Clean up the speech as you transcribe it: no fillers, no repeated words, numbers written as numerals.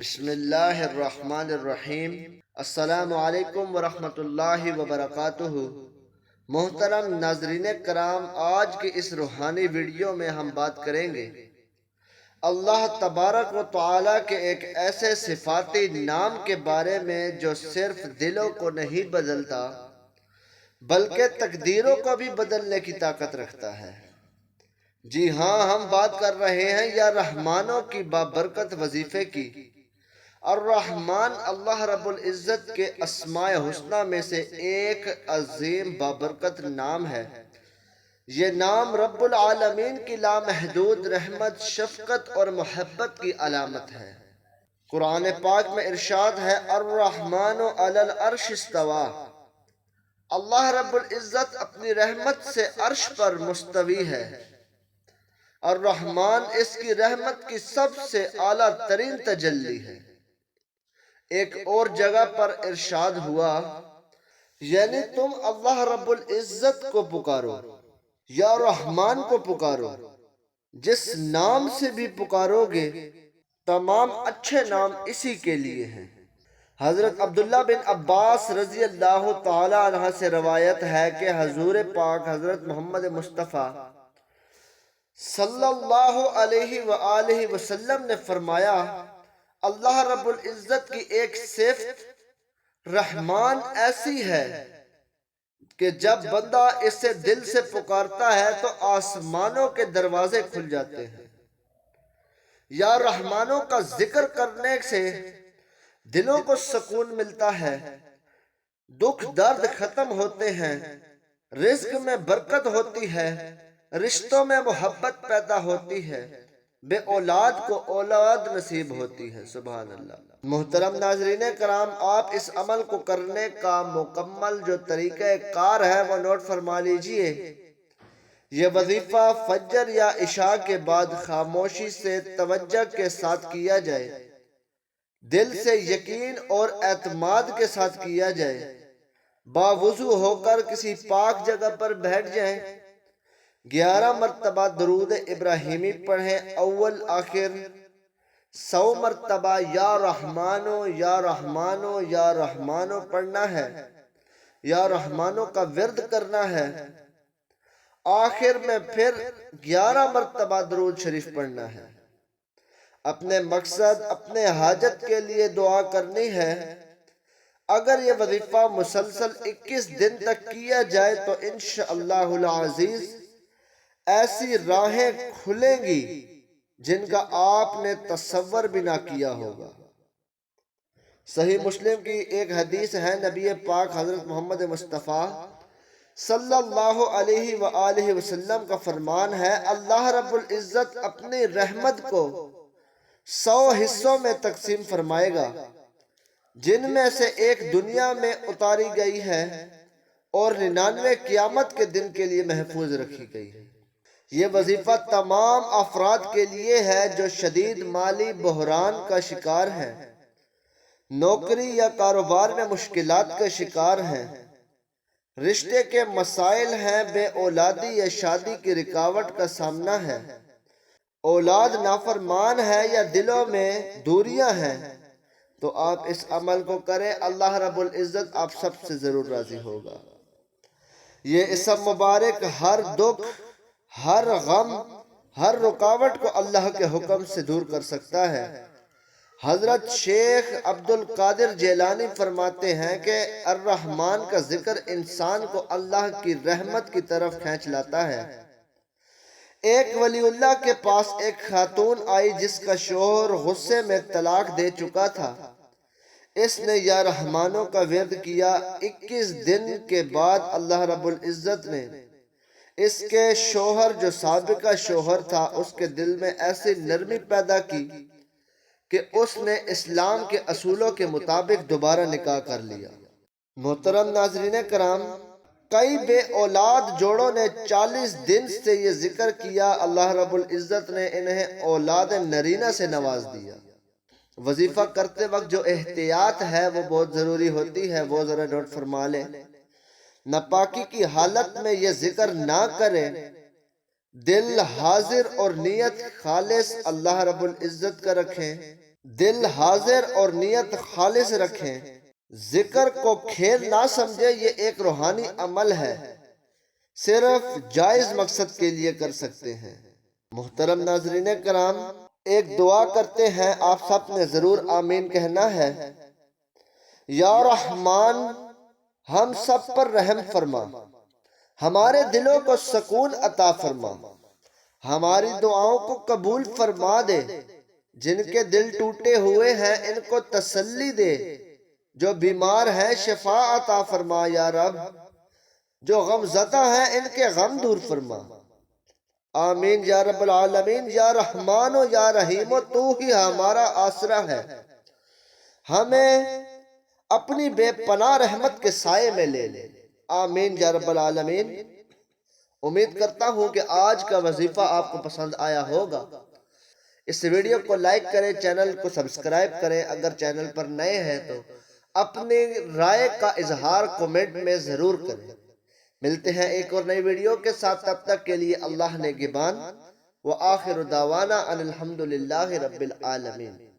بسم اللہ الرحمن الرحیم۔ السلام علیکم ورحمۃ اللہ وبرکاتہ۔ محترم ناظرین کرام، آج کی اس روحانی ویڈیو میں ہم بات کریں گے اللہ تبارک و تعالی کے ایک ایسے صفاتی نام کے بارے میں جو صرف دلوں کو نہیں بدلتا بلکہ تقدیروں کو بھی بدلنے کی طاقت رکھتا ہے۔ جی ہاں، ہم بات کر رہے ہیں یا رحمانوں کی بابرکت وظیفے کی۔ الرحمن اللہ رب العزت کے اسماء حسنہ میں سے ایک عظیم بابرکت نام ہے۔ یہ نام رب العالمین کی لامحدود رحمت، شفقت اور محبت کی علامت ہے۔ قرآن پاک میں ارشاد ہے، الرحمن علی العرش استویٰ۔ اللہ رب العزت اپنی رحمت سے عرش پر مستوی ہے۔ الرحمن اس کی رحمت کی سب سے اعلیٰ ترین تجلی ہے۔ ایک اور جگہ پر ارشاد ہوا، یعنی تم اللہ رب العزت کو پکارو یا رحمان کو پکارو، جس نام سے بھی پکارو گے تمام اچھے نام اسی کے لیے ہیں۔ حضرت عبداللہ بن عباس رضی اللہ تعالی عنہ سے روایت ہے کہ حضور پاک حضرت محمد مصطفیٰ صلی اللہ علیہ وآلہ وسلم نے فرمایا، اللہ رب العزت کی ایک صفت رحمان ایسی ہے کہ جب بندہ اسے دل سے پکارتا ہے تو آسمانوں کے دروازے کھل جاتے ہیں۔ یا رحمانوں کا ذکر کرنے سے دلوں کو سکون ملتا ہے، دکھ درد ختم ہوتے ہیں، رزق میں برکت ہوتی ہے، رشتوں میں محبت پیدا ہوتی ہے، بے اولاد کو اولاد نصیب ہوتی ہے۔ سبحان اللہ۔ محترم ناظرین کرام، آپ اس عمل کو کرنے کا مکمل جو طریقہ کار ہے وہ نوٹ فرما لیجئے۔ یہ وظیفہ فجر یا عشاء کے بعد خاموشی سے توجہ کے ساتھ کیا جائے، دل سے یقین اور اعتماد کے ساتھ کیا جائے، باوضو ہو کر کسی پاک جگہ پر بیٹھ جائیں، 11 مرتبہ درود ابراہیمی پڑھیں، اول آخر 100 مرتبہ یا رحمانو یا رحمانو یا رحمانو پڑھنا ہے، یا رحمانو کا ورد کرنا ہے۔ آخر میں پھر 11 مرتبہ درود شریف پڑھنا ہے۔ اپنے مقصد، اپنے حاجت کے لیے دعا کرنی ہے۔ اگر یہ وظیفہ مسلسل 21 دن تک کیا جائے تو انشاءاللہ العزیز ایسی راہیں کھلیں گی جن کا آپ نے تصور بھی نہ کیا ہوگا۔ صحیح مسلم کی ایک حدیث ہے، نبی پاک حضرت محمد مصطفیٰ صلی اللہ علیہ وآلہ وسلم کا فرمان ہے، اللہ رب العزت اپنی رحمت کو 100 حصوں میں تقسیم فرمائے گا، جن میں سے ایک دنیا میں اتاری گئی ہے اور 99 قیامت کے دن کے لیے محفوظ رکھی گئی ہے۔ یہ وظیفہ تمام افراد کے لیے ہے جو شدید مالی بحران کا شکار ہیں، نوکری یا کاروبار میں مشکلات کا شکار ہیں، رشتے کے مسائل ہیں، بے اولادی یا شادی کی رکاوٹ کا سامنا ہے، اولاد نافرمان ہے یا دلوں میں دوریاں ہیں، تو آپ اس عمل کو کریں، اللہ رب العزت آپ سب سے ضرور راضی ہوگا۔ یہ اسم مبارک ہر دکھ، ہر غم، ہر رکاوٹ کو اللہ کے حکم سے دور کر سکتا ہے۔ حضرت شیخ عبد القادر جیلانی فرماتے ہیں کہ الرحمن کا ذکر انسان کو اللہ کی رحمت کی طرف کھینچ لاتا ہے۔ ایک ولی اللہ کے پاس ایک خاتون آئی جس کا شوہر غصے میں طلاق دے چکا تھا۔ اس نے یا رحمانوں کا ورد کیا۔ 21 دن کے بعد اللہ رب العزت نے اس کے شوہر جو سابقہ شوہر تھا اس کے دل میں ایسی نرمی پیدا کی کہ اس نے اسلام کے اصولوں کے مطابق دوبارہ نکاح کر لیا۔ محترم ناظرین کرام، کئی بے اولاد جوڑوں نے 40 دن سے یہ ذکر کیا، اللہ رب العزت نے انہیں اولاد نرینہ سے نواز دیا۔ وظیفہ کرتے وقت جو احتیاط ہے وہ بہت ضروری ہوتی ہے، وہ ذرا نوٹ فرما لیں۔ ناپاکی کی حالت میں یہ ذکر نہ کریں، دل حاضر اور نیت خالص اللہ رب العزت کا رکھیں۔ دل حاضر اور نیت خالص رکھیں، ذکر کو کھیل نہ سمجھے، یہ ایک روحانی عمل ہے، صرف جائز مقصد کے لیے کر سکتے ہیں۔ محترم ناظرین کرام، ایک دعا کرتے ہیں، آپ سب نے ضرور آمین کہنا ہے۔ یا رحمان، ہم سب پر رحم فرما، ہمارے دلوں کو سکون عطا فرما، ہماری دعاؤں کو قبول فرما دے، جن کے دل ٹوٹے ہوئے ہیں ان کو تسلی دے، جو بیمار ہیں شفا عطا فرما یا رب، جو غم زدہ ہیں ان کے غم دور فرما۔ آمین یا رب العالمین۔ یا رحمان و یا رحیم، تو ہی ہمارا آسرا ہے، ہمیں اپنی بے پناہ رحمت کے سائے میں لے لے۔ آمین یا رب العالمین۔ امید کرتا ہوں کہ آج کا وظیفہ آپ کو پسند آیا ہوگا۔ اس ویڈیو کو لائک کریں، چینل کو سبسکرائب کریں، اگر چینل پر نئے ہیں تو اپنی رائے کا اظہار کومنٹ میں ضرور کریں۔ ملتے ہیں ایک اور نئی ویڈیو کے ساتھ، تب تک کے لیے اللہ نگہبان، وآخر دعوانا ان الحمدللہ رب العالمین۔